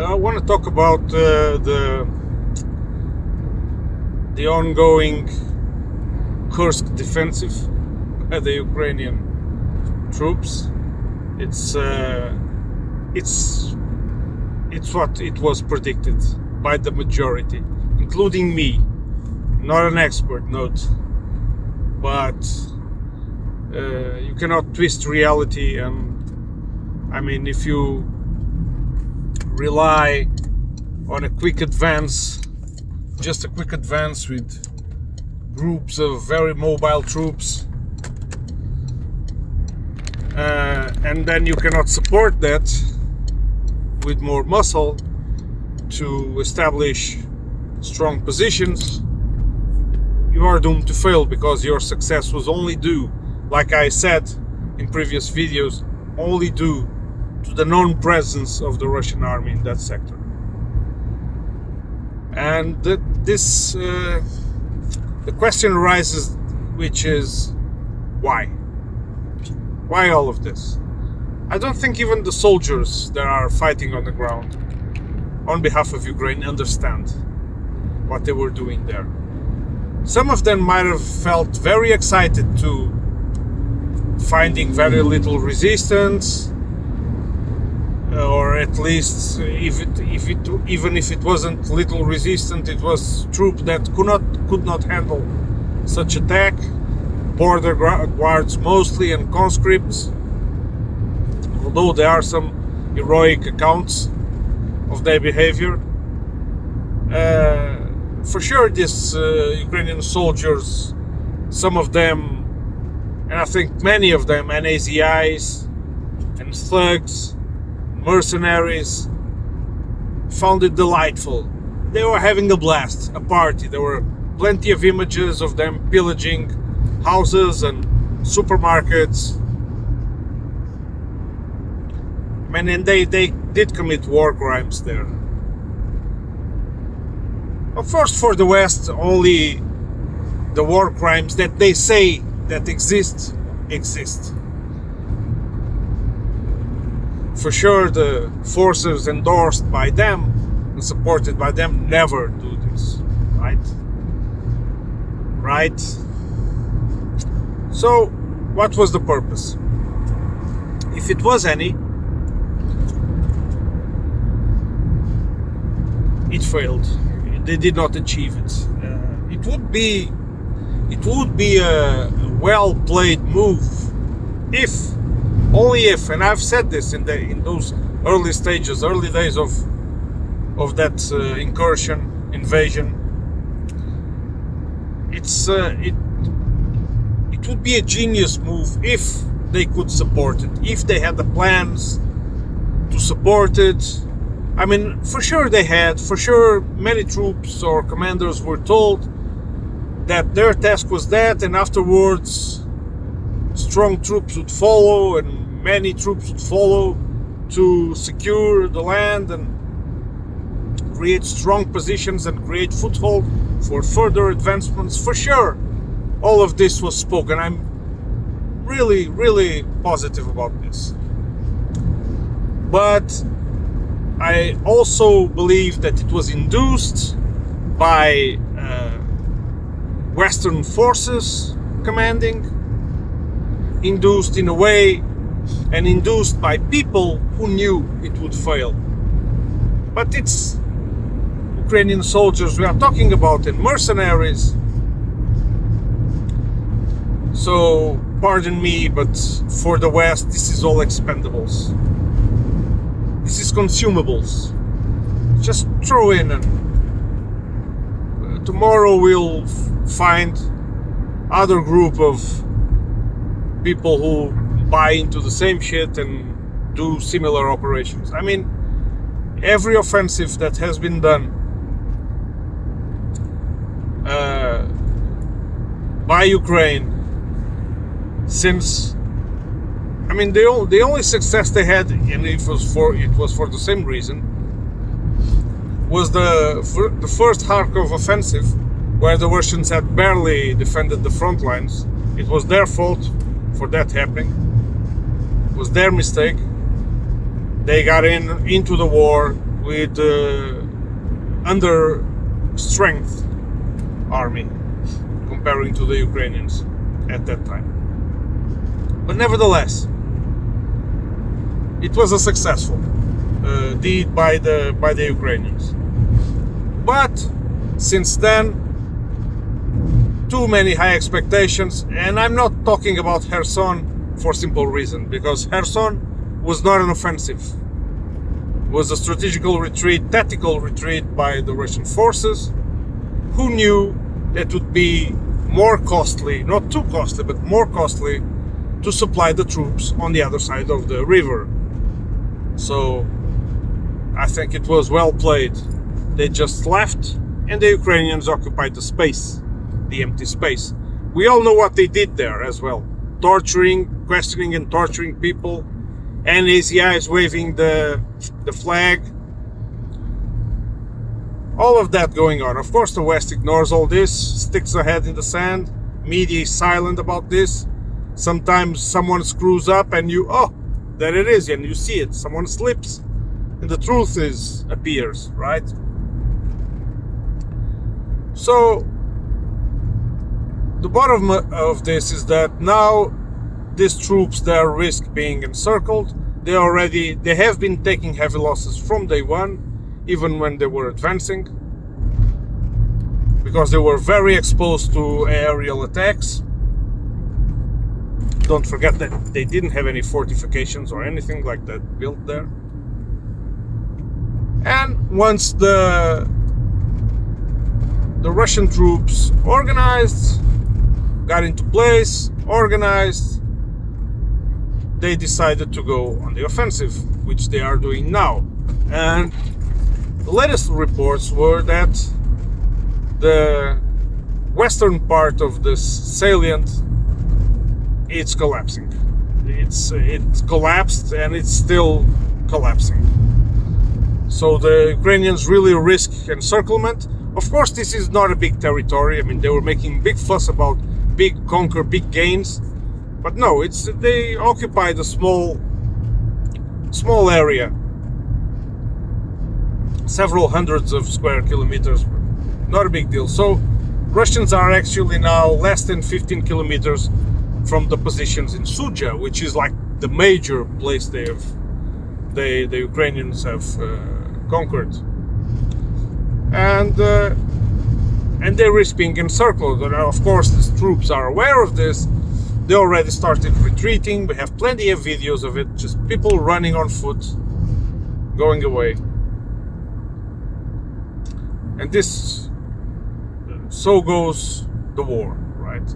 I want to talk about the ongoing Kursk defensive by the Ukrainian troops. It's what it was predicted by the majority, including me. Not an expert, note, but you cannot twist reality. And I mean, if you rely on a quick advance, just a quick advance with groups of very mobile troops, and then you cannot support that with more muscle to establish strong positions, you are doomed to fail, because your success was only due, like I said in previous videos, only due to the non-presence of the Russian army in that sector. And the question arises, which is why? Why all of this? I don't think even the soldiers that are fighting on the ground on behalf of Ukraine understand what they were doing there. Some of them might have felt very excited to finding very little resistance, or at least even if it wasn't little resistance, it was troops that could not handle such attack, border guards mostly and conscripts, although there are some heroic accounts of their behavior. For sure, these Ukrainian soldiers, some of them, and I think many of them, NAZIs and thugs, mercenaries, found it delightful. They were having a blast, a party. There were plenty of images of them pillaging houses and supermarkets. I mean, and they did commit war crimes there. Of course, for the West, only the war crimes that they say that exist. For sure, the forces endorsed by them and supported by them never do this, right? Right? So, what was the purpose? If it was any, it failed. They did not achieve it. It would be a well-played move if, only if, and I've said this in those early days of that invasion. It would be a genius move if they could support it, if they had the plans to support it. I mean, for sure they had. For sure, many troops or commanders were told that their task was that, and afterwards strong troops would follow, and many troops would follow to secure the land and create strong positions and create foothold for further advancements. For sure, all of this was spoken. I'm really, really positive about this. But I also believe that it was induced by Western forces commanding, induced in a way, and induced by people who knew it would fail. But it's Ukrainian soldiers we are talking about, and mercenaries. So, pardon me, but for the West, this is all expendables. This is consumables. Just throw in, and tomorrow we'll find other group of people who buy into the same shit and do similar operations. I mean, every offensive that has been done by Ukraine since, I mean, the only success they had, and it was for the same reason, was the first Kharkov offensive, where the Russians had barely defended the front lines. It was their fault for that happening. It was their mistake. They got into the war with under strength army comparing to the Ukrainians at that time. But nevertheless, it was a successful deed by the Ukrainians. But since then, too many high expectations, and I'm not talking about Kherson for simple reason, because Kherson was not an offensive. It was a strategical retreat, tactical retreat by the Russian forces, who knew that it would be more costly, not too costly, but more costly to supply the troops on the other side of the river. So I think it was well played. They just left, and the Ukrainians occupied the space, the empty space. We all know what they did there as well. Torturing, questioning and torturing people, and ACIs waving the flag. All of that going on. Of course, the West ignores all this, sticks their head in the sand. Media is silent about this. Sometimes someone screws up and oh, there it is, and you see it. Someone slips, and the truth appears, right? So the bottom of this is that now these troops, they risk being encircled. They have been taking heavy losses from day one, even when they were advancing, because they were very exposed to aerial attacks. Don't forget that they didn't have any fortifications or anything like that built there. And once the Russian troops organized, got into place, organized, they decided to go on the offensive, which they are doing now. And the latest reports were that the western part of this salient, it's collapsing. It's collapsed, and it's still collapsing. So the Ukrainians really risk encirclement. Of course, this is not a big territory. I mean, they were making big fuss about big gains, but no, they occupied a small area, several hundreds of square kilometers. Not a big deal. So Russians are actually now less than 15 kilometers from the positions in Suja, which is like the major place the Ukrainians have conquered, and they risk being encircled. And of course, the troops are aware of this. They already started retreating. We have plenty of videos of it, just people running on foot, going away. And so goes the war, right?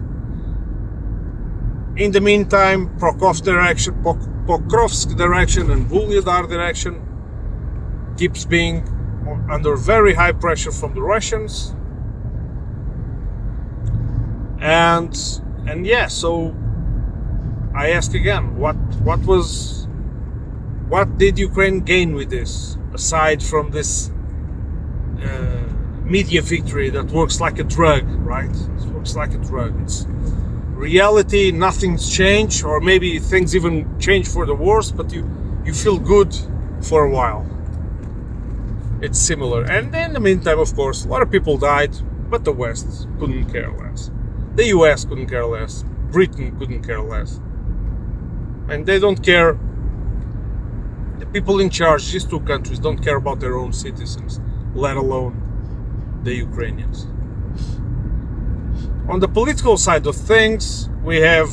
In the meantime, Pokrovsk direction and Vuhledar direction keeps being under very high pressure from the Russians. And yeah, so I ask again, what did Ukraine gain with this, aside from this media victory that works like a drug, right? It works like a drug. It's reality, nothing's changed, or maybe things even change for the worse, but you feel good for a while. It's similar. And in the meantime, of course, a lot of people died, but the West couldn't care less. The US couldn't care less. Britain couldn't care less. And they don't care. The people in charge, these two countries, don't care about their own citizens, let alone the Ukrainians. On the political side of things, we have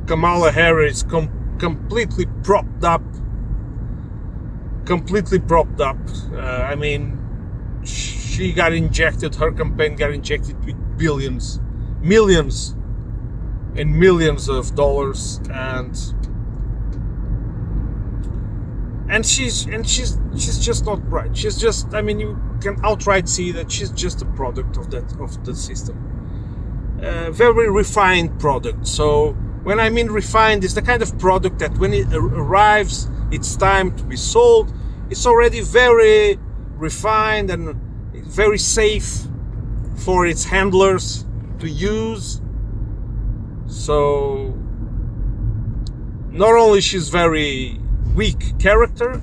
Kamala Harris completely propped up. I mean, she got injected, her campaign got injected with millions and millions of dollars, and she's just not bright. She's just, I mean, you can outright see that she's just a product of the system. Very refined product. So when I mean refined, it's the kind of product that when it arrives, it's time to be sold, it's already very refined and very safe for its handlers to use. So not only she's very weak character,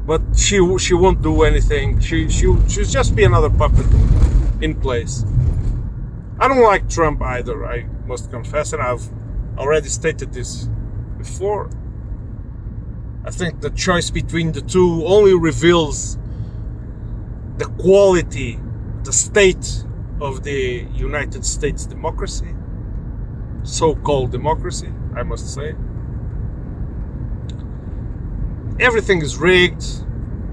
but she won't do anything. She'll just be another puppet in place. I don't like Trump either, I must confess, and I've already stated this before. I think the choice between the two only reveals the quality, the state of the United States democracy, so-called democracy, I must say. Everything is rigged,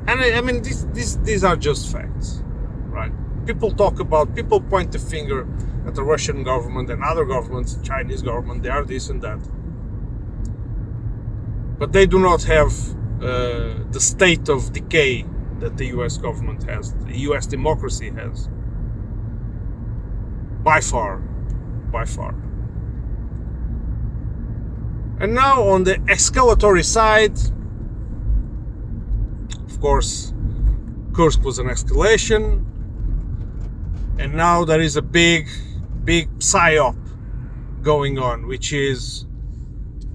and I mean these are just facts, right? People point the finger at the Russian government and other governments, Chinese government, they are this and that. But they do not have the state of decay that the US government has, the US democracy has. By far. And now on the escalatory side, of course, Kursk was an escalation, and now there is a big psyop going on, which is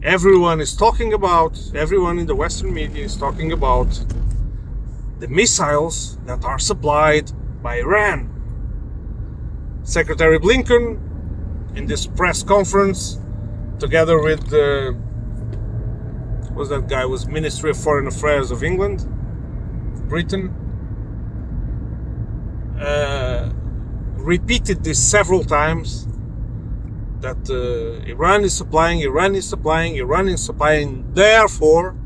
everyone in the Western media is talking about the missiles that are supplied by Iran. Secretary Blinken, in this press conference, together with was Ministry of Foreign Affairs of England, Britain, repeated this several times, that Iran is supplying, therefore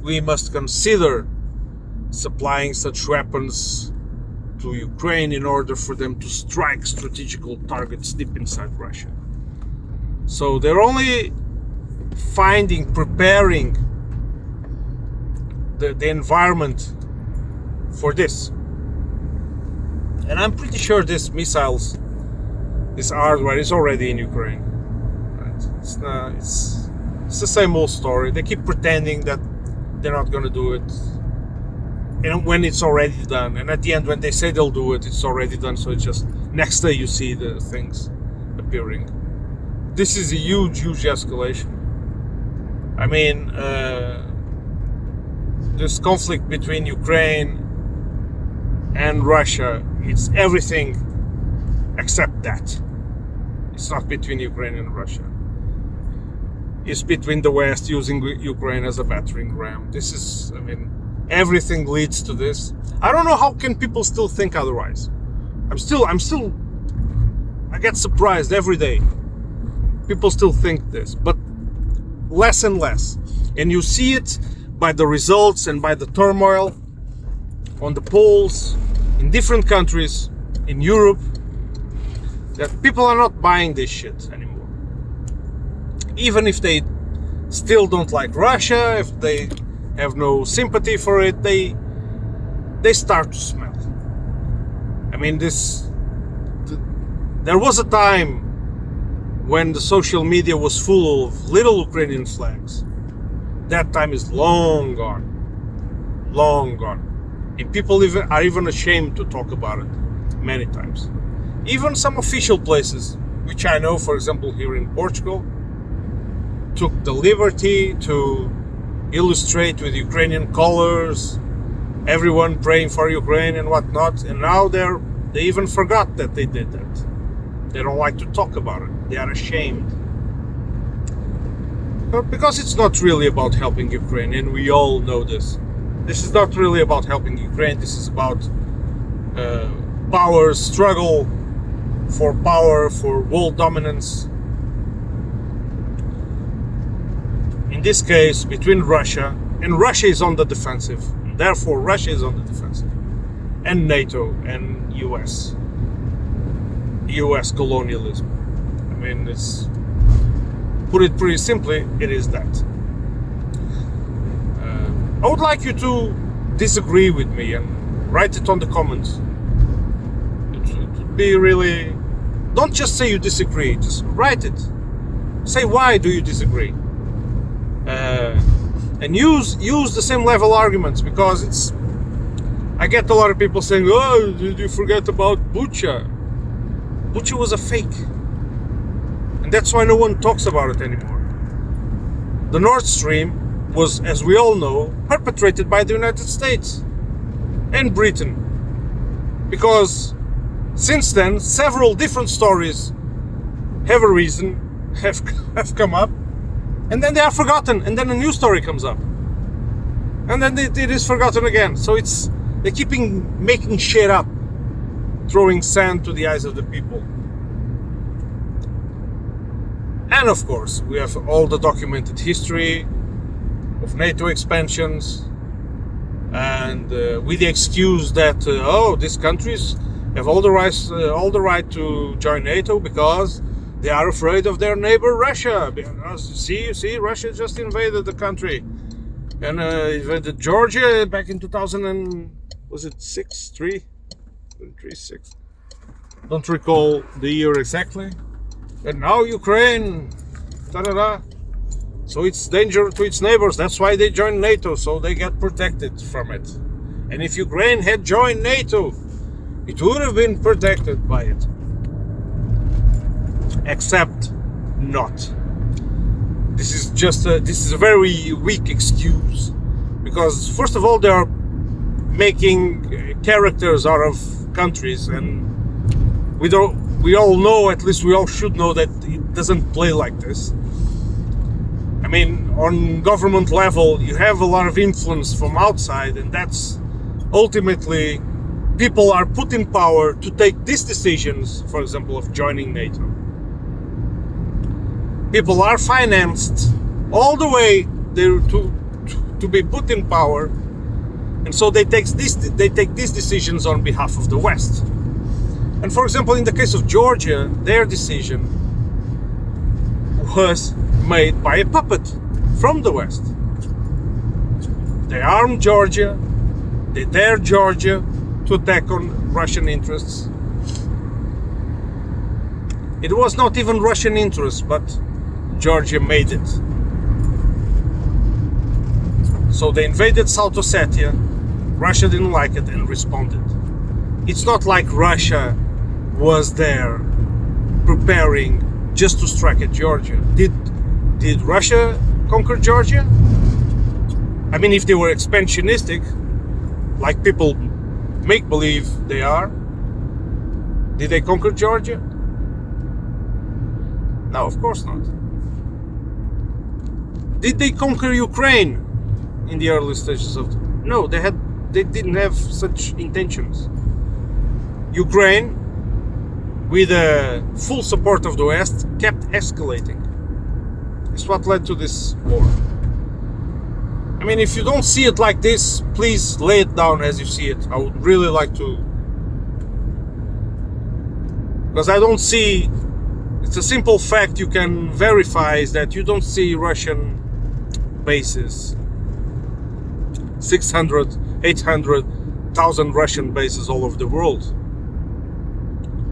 we must consider supplying such weapons to Ukraine in order for them to strike strategical targets deep inside Russia. So they're only preparing the environment for this. And I'm pretty sure these missiles, this hardware is already in Ukraine. Right? It's the same old story. They keep pretending that they're not going to do it, and when it's already done, and at the end when they say they'll do it, it's already done. So it's just next day you see the things appearing. This is a huge escalation. I mean, this conflict between Ukraine and Russia, it's everything except that. It's not between Ukraine and Russia. It's between the West using Ukraine as a battering ram. This is, I mean, everything leads to this. I don't know how can people still think otherwise. I get surprised every day. People still think this, but less and less. And you see it by the results and by the turmoil on the polls in different countries in Europe, that people are not buying this shit anymore. Even if they still don't like Russia, if they have no sympathy for it, they start to smell. I mean, there was a time when the social media was full of little Ukrainian flags. That time is long gone. And people are even ashamed to talk about it many times. Even some official places, which I know, for example, here in Portugal, took the liberty to illustrate with Ukrainian colors, everyone praying for Ukraine and whatnot, and now they even forgot that they did that. They don't like to talk about it. They are ashamed. But because it's not really about helping Ukraine, and we all know this. This is not really about helping Ukraine. This is about power struggle for power, for world dominance. In this case, between Russia, and Russia is on the defensive. Therefore, Russia is on the defensive. And NATO and US colonialism. I mean, put it pretty simply, it is that. I would like you to disagree with me and write it on the comments. It would be really... Don't just say you disagree, just write it. Say why do you disagree. And use the same level arguments, because I get a lot of people saying, oh, did you forget about Bucha? Bucha was a fake. And that's why no one talks about it anymore. The Nord Stream was, as we all know, perpetrated by the United States and Britain. Because since then, several different stories have arisen, have come up, and then they are forgotten, and then a new story comes up, and then it is forgotten again. So they're keeping making shit up, throwing sand to the eyes of the people. And of course, we have all the documented history of NATO expansions, and with the excuse that these countries have all the right to join NATO because they are afraid of their neighbor Russia. Because see, Russia just invaded the country and invaded Georgia back in 2000 and was it 6? Don't recall the year exactly. And now Ukraine, da-da-da. So it's danger to its neighbors. That's why they joined NATO, so they get protected from it. And if Ukraine had joined NATO, it would have been protected by it. Except not. This is a very weak excuse, because first of all, they are making characters out of countries, and we all know, at least we all should know, that it doesn't play like this. I mean, on government level, you have a lot of influence from outside, and that's ultimately people are put in power to take these decisions, for example, of joining NATO. People are financed all the way there to be put in power, and so they take these decisions on behalf of the West. And for example, in the case of Georgia, their decision was made by a puppet from the West. They armed Georgia, they dared Georgia to attack on Russian interests. It was not even Russian interests, but Georgia made it. So they invaded South Ossetia, Russia didn't like it and responded. It's not like Russia was there preparing just to strike at Georgia. Did Russia conquer Georgia? I mean, if they were expansionistic, like people make believe they are, did they conquer Georgia? No, of course not. Did they conquer Ukraine in the early stages of no, they didn't have such intentions. Ukraine, with the full support of the West, kept escalating. It's what led to this war. I mean, if you don't see it like this, please lay it down as you see it. I would really like to, because I don't see, it's a simple fact you can verify, is that you don't see Russian bases, 600, 800,000 Russian bases all over the world,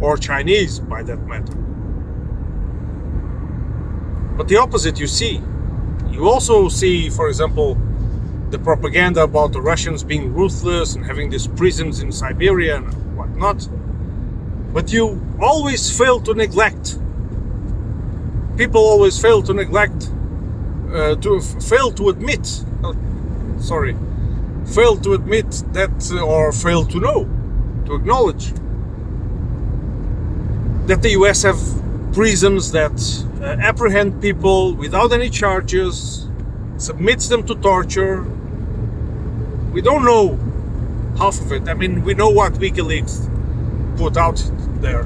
or Chinese by that matter. But the opposite you see. You also see, for example, the propaganda about the Russians being ruthless and having these prisons in Siberia and whatnot. But you always fail to neglect. People always fail to neglect, fail to admit that, or fail to know, to acknowledge that the US have prisons that apprehend people without any charges, submits them to torture. We don't know half of it. I mean, we know what WikiLeaks put out there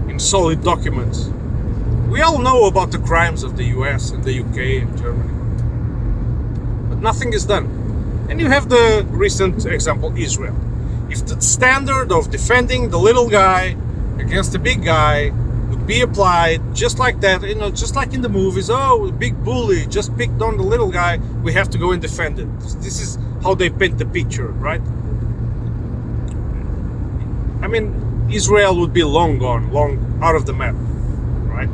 in solid documents. We all know about the crimes of the US and the UK and Germany, but nothing is done. And you have the recent example, Israel. If the standard of defending the little guy against the big guy would be applied just like that, just like in the movies, the big bully just picked on the little guy, we have to go and defend it. This is how they paint the picture, right? I mean, Israel would be long gone, long out of the map, right?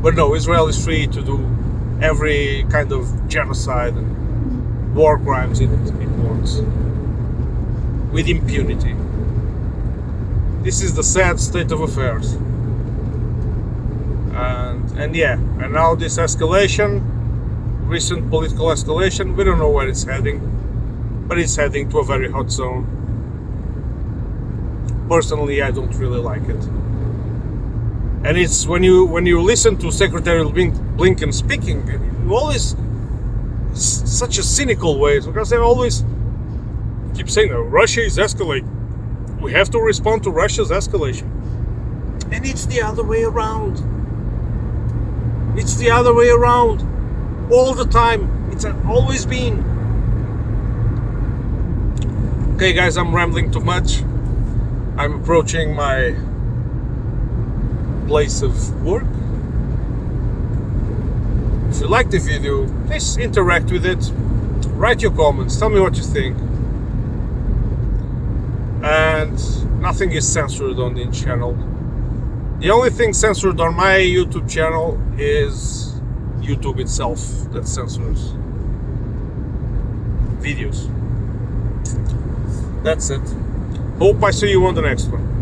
But no, Israel is free to do every kind of genocide and war crimes it wants with impunity. This is the sad state of affairs. And now this escalation, recent political escalation. We don't know where it's heading, but it's heading to a very hot zone. Personally, I don't really like it. And it's when you listen to Secretary Blinken speaking, you always such a cynical way, because they always keep saying that Russia is escalating. We have to respond to Russia's escalation. And it's the other way around. It's the other way around. All the time. It's always been. Okay, guys, I'm rambling too much. I'm approaching my place of work. If you like the video, please interact with it. Write your comments. Tell me what you think. And nothing is censored on the channel. The only thing censored on my YouTube channel is YouTube itself that censors videos. That's it. Hope I see you on the next one.